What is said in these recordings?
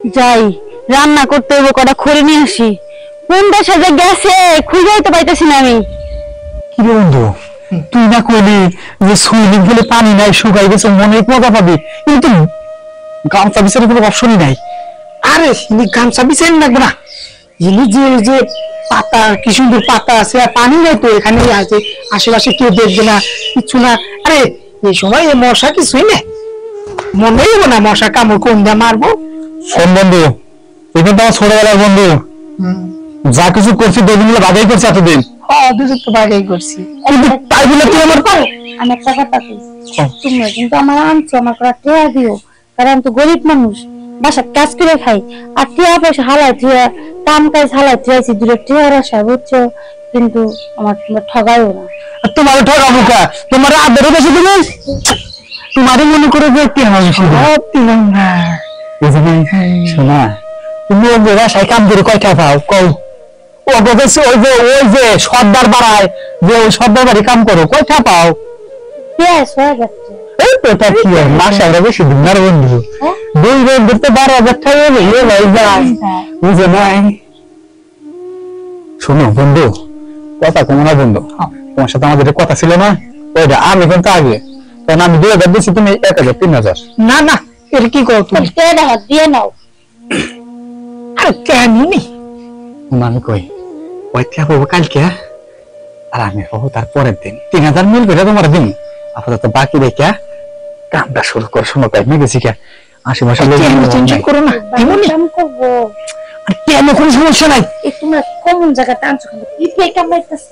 যাই রান্না করতে হবে, কটা খড়ি নিয়ে আসি। কোনটা সাজে গেছে খুঁজেই তো পাইতেছি না আমি। কি রে বন্ধু, তুই না কইলি যে সুইমিং পুলে পানি নাই, শুকাই গেছে, মনে মজা পাবি, কিন্তু গামছা বিছানোর কোনো অপশনই নাই। আরে গামছা বিছাই লাগবে না, ইনি যে যে পাতা, কি সুন্দর পাতা আছে, আর পানি নাই তো এখানে আছে, আশেপাশে কেউ দেখবে না, কিছু না। আরে এই সময় এই মশা কিছুই নেই, মনে হইব না মশা কামড় কোন দিয়ে মারবো। শোন বন্ধু, এটা তো আমার ছোটবেলার বন্ধু, যা কিছু করছি দুদিন বাধাই করছি এতদিন। হ্যাঁ দুজন তো বাগাই করছি, কিন্তু তাই বলে তুই আমার আমি একটা কথা কইছি, তুমি কিন্তু আমার আনছো, আমার কটা টেয়া দিও, কারণ আমি তো গরিব মানুষ, বাসার কাজ করে খাই, আর টেয়া পয়সা হালাই টেয়া, কাম কাজ হালাই টেয়াছি, দূরে টেয়ার আসা, বুঝছো? কিন্তু আমার তোমরা ঠগাইও না। তোমার ঠকাবো কা, তোমার আদরও বেশি দিবে, তোমারই মনে করে যে কি হবে শোনা। তুমি ওই বাসায় কাম করে কয়টা পাও কও? ও বলছে ওই যে সর্দার বাড়ায়, যে ওই সর্দার বাড়ি কাম করো, কয়টা পাও? পেঁয়াজ হয়ে যাচ্ছে। এই তো এটা কি হয়, মাসে আমরা বেশি দিন না রে বন্ধু, 2 বছর তো 12,000 টাকা হয়ে যায়, বুঝে নাই? শোনো বন্ধু, কথা কমো না বন্ধু, তোমার সাথে আমাদের কথা ছিল না ওইটা, আমি কিন্তু আগে, কারণ আমি 2,000 দিচ্ছি, তুমি 1,000 3,000। না না এটা কি করো তুমি? টেয়া দিয়ে নাও। আরে কেন নি আমি কই ওই টিয়া পাবো কালকে, আর আমি পাবো তার পরের দিন 3,000 মিল করে তোমার দিন। আপাতত বাকি রেখে কামটা শুরু কর। শোনো তাই গেছি কে আশেপাশে টেনশন করো না, এমনই কাম করবো। আর কেন কোনো সমস্যা নাই। এই তোমরা কোন জায়গাতে আনছো, কিন্তু ইপে কামাইতেছে।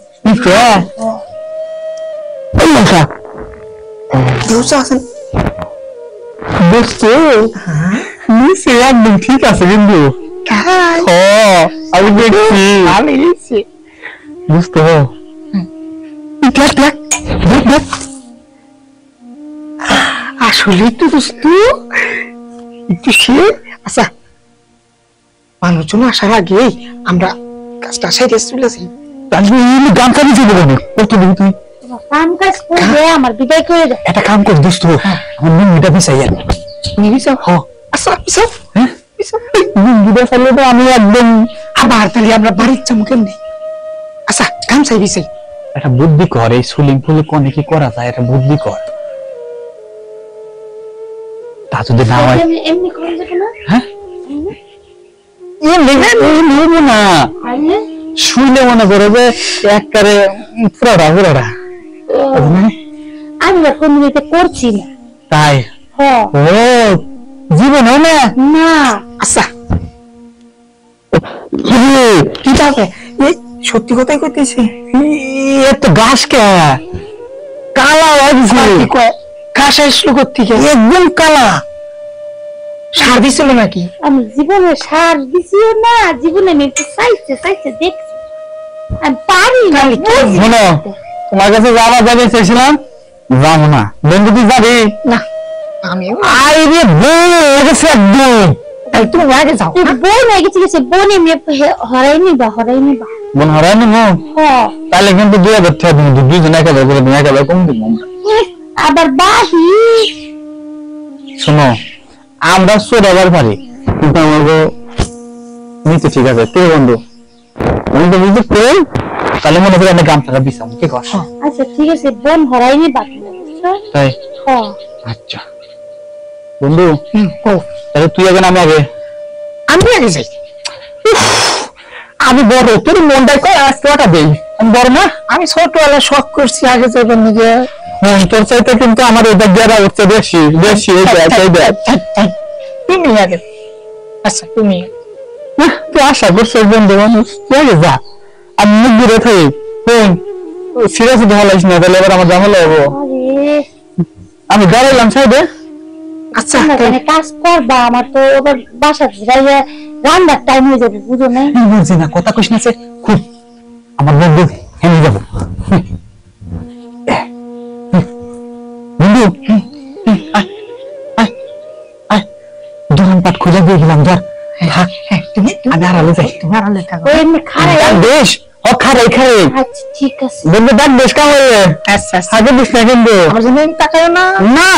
দোষা আছেন বুঝছো? নিচে একদম ঠিক আছে কিন্তু আমি দেখছি, আমি এসেছি বুঝতো? আসলে তো দোস্ত একটু সে আচ্ছা, মানুষজন আসার আগে আমরা কাজটা সাইডে চলেছি। গামছা দিতে দেবো কত দিবি তুই? কাম কাজ করবে, আমার বিদায় করে দাও। একটা কাম কর দোস্ত, আমার লুঙ্গিটা পিছাই আর আচ্ছা পিছাও, হ্যাঁ লুঙ্গিটা ফেললে তো আমি একদম আবার তাহলে আমরা বাড়ির চামু কেমনি? আচ্ছা গামছাই পিছাই। একটা বুদ্ধি কর, এই সুইমিং পুলে কোনে কি করা যায়, একটা বুদ্ধি কর। তা যদি না হয় এমনি করে যাবে না? হ্যাঁ নেবো না, শুইলে মনে করে যে একবারে পুরাটা আমি কোন দিতে করছি না তাই। ও জীবন হয় না না। আচ্ছা কি থাকে এই সত্যি কথাই কইতেছি, এত গাছ কে কালা লাগছে, ঘাস আসলো কোথেকে? একদম কালা। সার দিছিল নাকি? আমি জীবনে সার দিছিও না, জীবনে আমি একটু চাইছে দেখছি, আমি পারি না। শোনো, তোমার কাছে যাবে চাইছিলাম, যাবো না। বন্ধু তুই যাবি না? আমি আরে বউ গেছে একদম, তুমি আগে যাও। বোন হয়ে গেছে, বোন এমনি হরাই নিবা। বোন হারাই নেবো, তাহলে কিন্তু 2,000 টাকা দিব, দুজন 1,000 করে দিব, 1,000 কম দিব। আবার বাহি শোনো, আমরা চোরাবার পারি, কিন্তু আমাকে নিচে ঠিক আছে তে বন্ধু, তুমি তো বুঝতে পেরে তাহলে মনে করি আমি গামছাটা দিছাম, কি কর? আচ্ছা ঠিক আছে, বোন হরাই নিবা তাই। আচ্ছা বন্ধু, তাহলে তুই আগে আমি আগে? আমি আগে যাই। আমি বড়, তোর মনটাই কয় আজকে দেই, আমি বড় না? আমি ছোটবেলা শখ করছি আগে যাবেন নিজে। তোর চাইতে কিন্তু আমার এটা দেওয়া হচ্ছে বেশি বেশি। তুমি আগে। আচ্ছা তুমি তুই আশা করছো বন্ধু মানুষ, তুই আগে যা, আমি মুখ দূরে থাকি। সিরিয়াস ভালো লাগিস না, তাহলে এবার আমার ঝামেলা হবো। আমি দাঁড়াইলাম সাইডে। আচ্ছা কাজ করবা, আমার তো ওদের বাসা যাইয়া রান্নার টাইম হয়ে যাবে, বুঝো না? বুঝছি না, কথা কইস না, খুব আমার বন্ধু হেনে যাবো। বন্ধু দোকানপাট খুলে দিয়ে গেলাম, ধর তুমি আমি আড়ালে যাই। তোমার আলে থাকো বেশ খারাই খারাই। আচ্ছা ঠিক আছে বন্ধু ডাক বেশ কাম হয়ে। আচ্ছা আগে দিস না কিন্তু আমার জন্য তাকাও না। না।